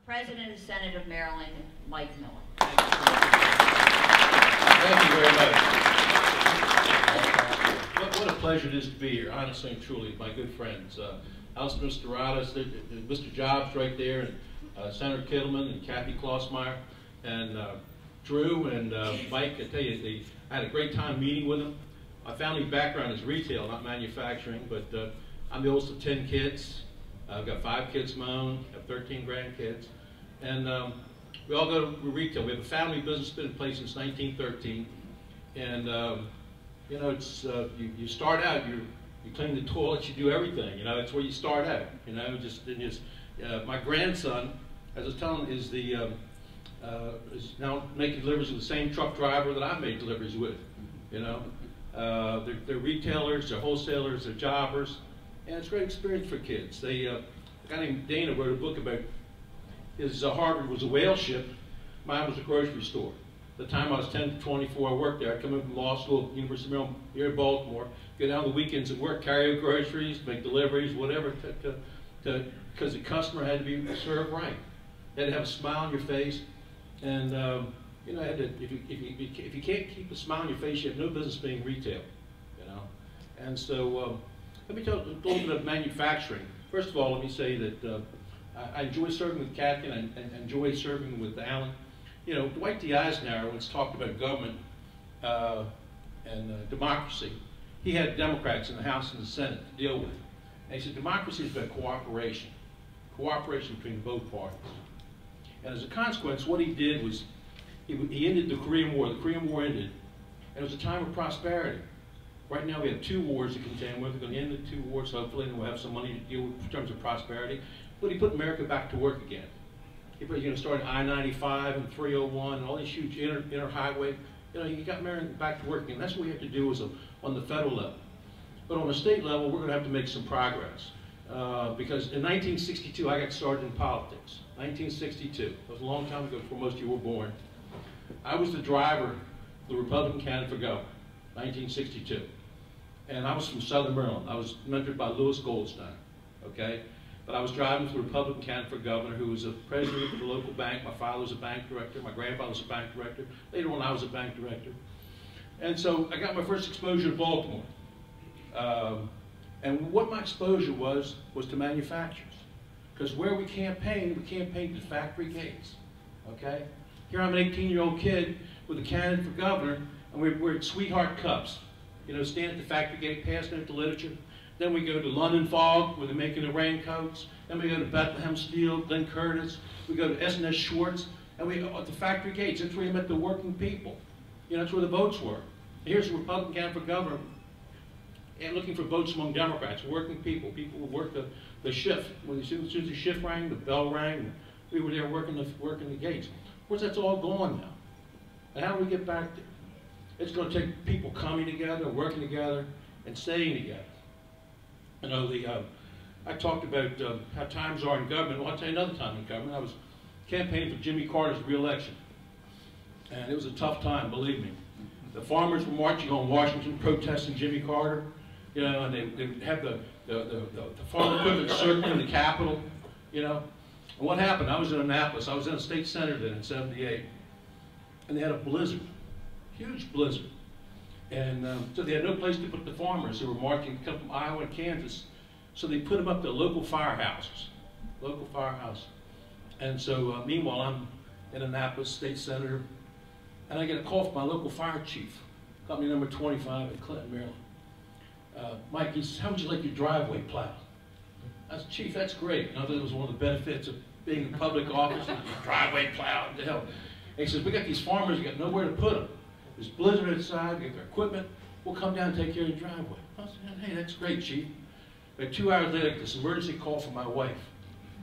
President of the Senate of Maryland, Mike Miller. Thank you very much. What a pleasure it is to be here, honestly and truly, my good friends. Alison Mr. Mr. Jobs right there, and Senator Kittleman and Kathy Klossmeyer, and Drew and Mike. I tell you, I had a great time meeting with them. My family background is retail, not manufacturing, but I'm the oldest of 10 kids. I've got 5 kids of my own, I have 13 grandkids. And we all go to retail. We have a family business been in place since 1913. And you know, it's you start out, you clean the toilets, you do everything. You know, that's where you start out. You know, my grandson, as I was telling, is now making deliveries with the same truck driver that I made deliveries with. You know, they're retailers, they're wholesalers, they're jobbers, and it's a great experience for kids. A guy named Dana wrote a book about his Harvard was a whale ship, mine was a grocery store. At the time I was 10 to 24, I worked there. I'd come in from law school, University of Maryland, here in Baltimore, go down the weekends at work, carry out groceries, make deliveries, whatever, because the customer had to be served right. They had to have a smile on your face, and you know, if you can't keep a smile on your face, you have no business being retail, you know. And so let me tell you a little bit of manufacturing. First of all, let me say that I enjoy serving with Kathy, and I enjoy serving with Alan. You know, Dwight D. Eisenhower, once talked about government and democracy, he had Democrats in the House and the Senate to deal with. And he said, democracy is about cooperation. Cooperation between both parties. And as a consequence, what he did was, he ended the Korean War. The Korean War ended, and it was a time of prosperity. Right now we have 2 wars to contend with. We're going to end the 2 wars, hopefully, and we'll have some money to deal with in terms of prosperity. But he put America back to work again. He put, you know, started I-95 and 301 and all these huge inner highway. You know, he got America back to work again. That's what we have to do on the federal level. But on the state level, we're going to have to make some progress. Because in 1962, I got started in politics. 1962. That was a long time ago before most of you were born. I was the driver of the Republican candidate for governor, 1962. And I was from Southern Maryland. I was mentored by Louis Goldstein, okay? But I was driving for the Republican candidate for governor who was a president of the local bank. My father was a bank director. My grandfather was a bank director. Later on, I was a bank director. And so I got my first exposure to Baltimore. And what my exposure was to manufacturers. Because where we campaigned to factory gates, okay? Here I'm an 18-year-old kid with a candidate for governor, and we're at Sweetheart Cups. You know, stand at the factory gate, passing out the literature. Then we go to London Fog, where they're making the raincoats. Then we go to Bethlehem Steel, Glenn Curtis. We go to S&S Schwartz, and we go at the factory gates. That's where you met the working people. You know, that's where the votes were. And here's a Republican candidate for governor, and looking for votes among Democrats, working people who work the shift. As soon as the shift rang, the bell rang, and we were there working the gates. Of course, that's all gone now. And how do we get back there? It's going to take people coming together, working together, and staying together. You know, I talked about how times are in government. Well, I'll tell you another time in government. I was campaigning for Jimmy Carter's re-election. And it was a tough time, believe me. The farmers were marching on Washington, protesting Jimmy Carter. You know, and they would have the farm equipment circling the Capitol, you know. And what happened? I was in Annapolis. I was in a state senate then in '78. And they had a blizzard, huge blizzard. And so they had no place to put the farmers who were marching, come from Iowa and Kansas. So they put them up to local firehouses, local firehouse. And so meanwhile, I'm in Annapolis, state senator, and I get a call from my local fire chief, company number 25 in Clinton, Maryland. Mike, he says, how would you like your driveway plowed? I said, Chief, that's great. You know, that was one of the benefits of being in public office, and driveway plowed, to hell. And he says, we got these farmers, we got nowhere to put them. There's blizzard outside, we got their equipment, we'll come down and take care of the driveway. I said, hey, that's great, Chief. But 2 hours later, I get this emergency call from my wife.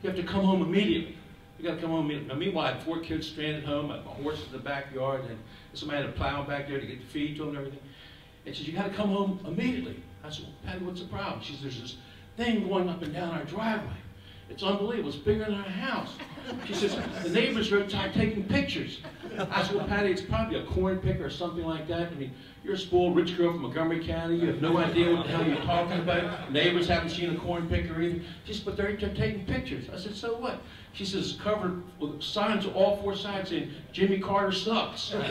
You have to come home immediately. You got to come home immediately. Now, meanwhile, I had 4 kids stranded home, I had my horses in the backyard, and somebody had a plow back there to get the feed to them and everything. And she said, you got to come home immediately. I said, well, Patty, what's the problem? She says, there's this thing going up and down our driveway. It's unbelievable. It's bigger than our house. She says, the neighbors are outside taking pictures. I said, well, Patty, it's probably a corn picker or something like that. I mean, you're a spoiled rich girl from Montgomery County. You have no idea what the hell you're talking about. Neighbors haven't seen a corn picker either. She said, but they're taking pictures. I said, so what? She says, it's covered with signs on all four sides saying, Jimmy Carter sucks. Well,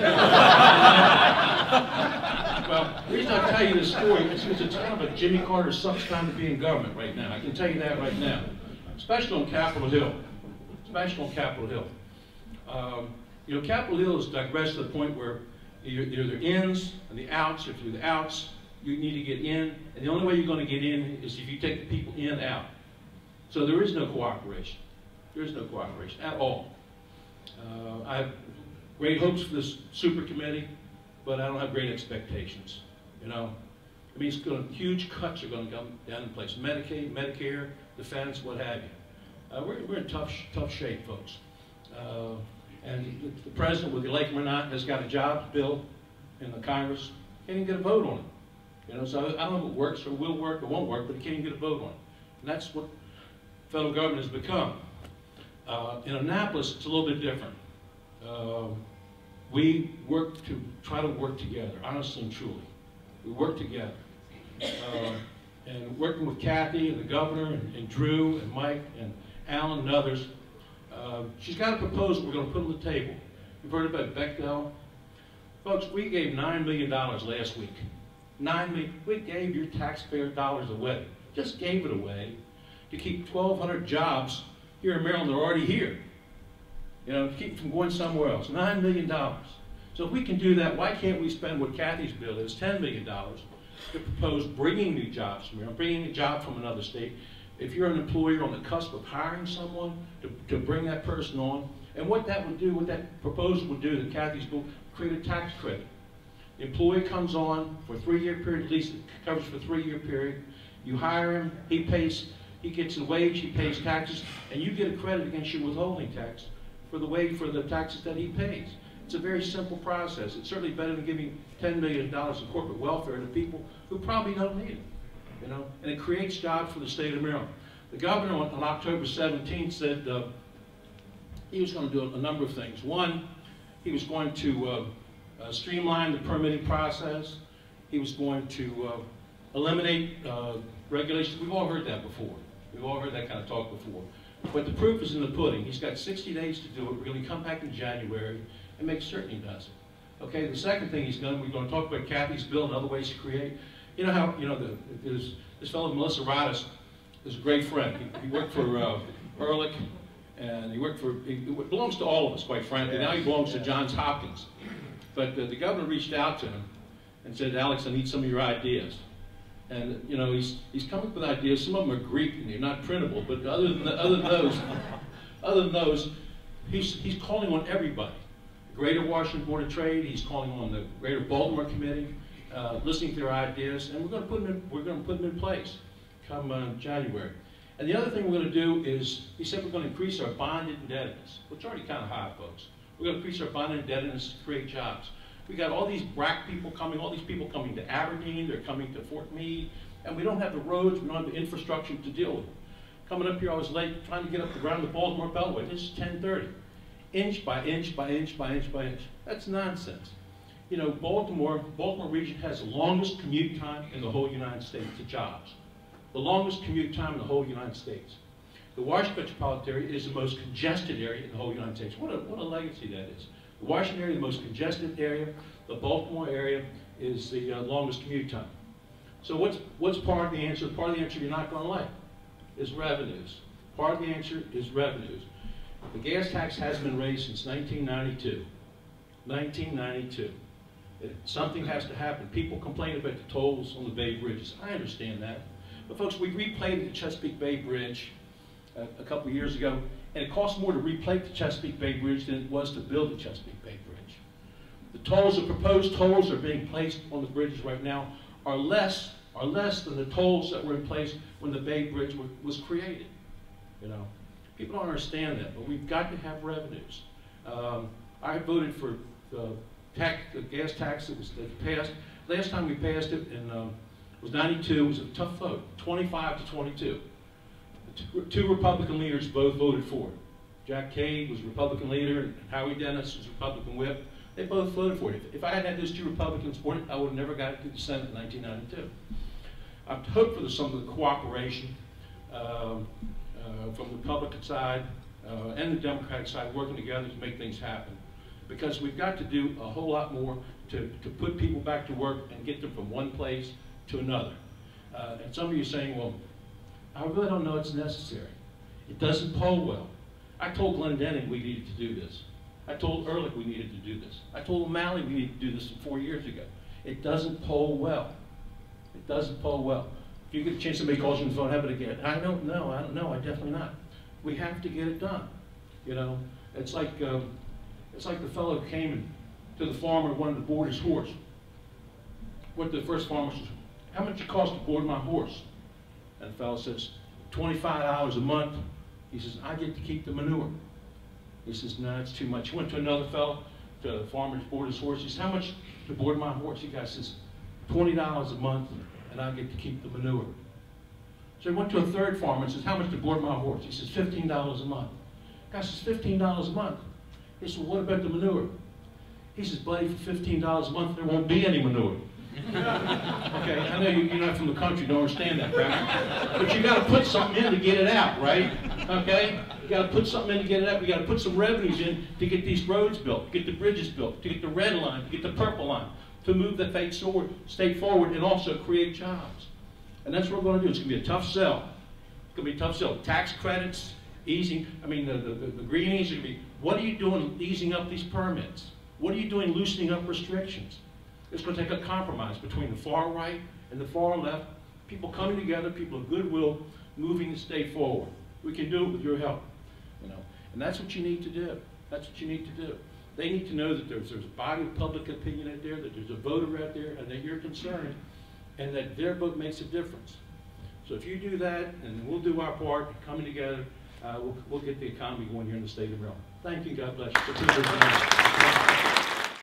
the reason I tell you this story is because it's kind of a Jimmy Carter sucks time to be in government right now. I can tell you that right now. Especially on Capitol Hill. Especially on Capitol Hill. You know, Capitol Hill is digressed to the point where you're the ins and the outs. If you're the outs, you need to get in. And the only way you're going to get in is if you take the people in out. So there is no cooperation. There is no cooperation at all. I have great hopes for this super committee, but I don't have great expectations. You know, I mean, huge cuts are going to come down in place. Medicaid, Medicare, defense, what have you. We're in tough shape, folks. And the president, whether you like him or not, has got a job bill in the Congress. Can't even get a vote on it. You know, so I don't know if it works or will work or won't work, but he can't even get a vote on it. And that's what federal government has become. In Annapolis, it's a little bit different. We work to try to work together, honestly and truly. We work together. And working with Kathy and the governor and Drew and Mike and Alan and others, she's got a proposal we're going to put on the table. You've heard about Bechtel? Folks, we gave $9 million last week. $9 million. We gave your taxpayer dollars away. Just gave it away to keep 1,200 jobs here in Maryland. They're already here. You know, to keep from going somewhere else. $9 million. So if we can do that, why can't we spend what Kathy's bill is, $10 million, to propose bringing new jobs from Maryland, bringing a job from another state. If you're an employer on the cusp of hiring someone, to bring that person on, and what that would do, what that proposal would do, that Kathy's bill, create a tax credit. The employee comes on for a 3-year period, at least it covers for a 3-year period. You hire him, he gets a wage, he pays taxes, and you get a credit against your withholding tax for the taxes that he pays. It's a very simple process. It's certainly better than giving $10 million in corporate welfare to people who probably don't need it. You know, and it creates jobs for the state of Maryland. The governor on October 17th said he was going to do a number of things. One, he was going to streamline the permitting process. He was going to eliminate regulations. We've all heard that before. We've all heard that kind of talk before. But the proof is in the pudding. He's got 60 days to do it. We're going to come back in January and make certain he does it. Okay, the second thing he's done, we're going to talk about Kathy's bill and other ways to create. You know how, you know, there's this fellow, Melissa Radis, is a great friend. He worked for Ehrlich, and it belongs to all of us, quite frankly. Now he belongs to Johns Hopkins. But the governor reached out to him and said, Alex, I need some of your ideas. And, you know, he's coming up with ideas. Some of them are Greek and they're not printable, but other than those, he's calling on everybody. The Greater Washington Board of Trade, he's calling on the Greater Baltimore Committee, listening to their ideas, and we're going to put them in place come January. And the other thing we're going to do is, he said we're going to increase our bonded indebtedness, which is already kind of high, folks. We're going to increase our bonded indebtedness to create jobs. We got all these BRAC people coming, all these people coming to Aberdeen, they're coming to Fort Meade, and we don't have the roads, we don't have the infrastructure to deal with them. Coming up here, I was late trying to get up around the Baltimore Beltway. This is 10:30. Inch by inch by inch by inch by inch. That's nonsense. You know, Baltimore region has the longest commute time in the whole United States to jobs. The longest commute time in the whole United States. The Washington metropolitan area is the most congested area in the whole United States. What a legacy that is. The Washington area is the most congested area. The Baltimore area is the longest commute time. So what's part of the answer? Part of the answer you're not going to like is revenues. Part of the answer is revenues. The gas tax hasn't been raised since 1992. 1992. Something has to happen. People complain about the tolls on the Bay Bridges. I understand that. But folks, we replayed the Chesapeake Bay Bridge a couple of years ago, and it costs more to replate the Chesapeake Bay Bridge than it was to build the Chesapeake Bay Bridge. The tolls, the proposed tolls that are being placed on the bridges right now are less than the tolls that were in place when the Bay Bridge was created. You know, people don't understand that, but we've got to have revenues. I voted for the gas tax that was passed. Last time we passed it was 92. It was a tough vote, 25 to 22. Two Republican leaders both voted for it. Jack Cade was Republican leader, and Howie Dennis was Republican whip. They both voted for it. If I hadn't had those two Republicans support it, I would have never got it to the Senate in 1992. I've hoped for some of the cooperation from the Republican side and the Democratic side working together to make things happen. Because we've got to do a whole lot more to put people back to work and get them from one place to another. And some of you are saying, well, I really don't know it's necessary. It doesn't poll well. I told Glendenning we needed to do this. I told Ehrlich we needed to do this. I told O'Malley we needed to do this 4 years ago. It doesn't poll well. It doesn't poll well. If you get a chance, somebody calls you on the phone, have it again. I don't know, I definitely not. We have to get it done. You know, it's like the fellow who came to the farmer who wanted to board his horse. What the first farmer says, how much it cost to board my horse? And the fellow says, $25 a month. He says, I get to keep the manure. He says, no, it's too much. He went to another fellow, to the farmer to board his horse. He says, how much to board my horse? The guy says, $20 a month, and I get to keep the manure. So he went to a third farmer and says, how much to board my horse? He says, $15 a month. The guy says, $15 a month. He says, well, what about the manure? He says, buddy, for $15 a month, there won't be any manure. Okay, I know you're not from the country, don't understand that, right? But you got to put something in to get it out, right? Okay? You got to put something in to get it out. We got to put some revenues in to get these roads built, to get the bridges built, to get the red line, to get the purple line, to move the state forward, and also create jobs. And that's what we're going to do. It's going to be a tough sell. It's going to be a tough sell. Tax credits, easing. I mean, the greenies are going to be. What are you doing easing up these permits? What are you doing loosening up restrictions? It's going to take a compromise between the far right and the far left, people coming together, people of goodwill, moving the state forward. We can do it with your help, you know. And that's what you need to do. That's what you need to do. They need to know that there's a body of public opinion out there, that there's a voter out there, and that you're concerned, and that their vote makes a difference. So if you do that, and we'll do our part, coming together, we'll get the economy going here in the state of Maryland. Thank you. God bless you.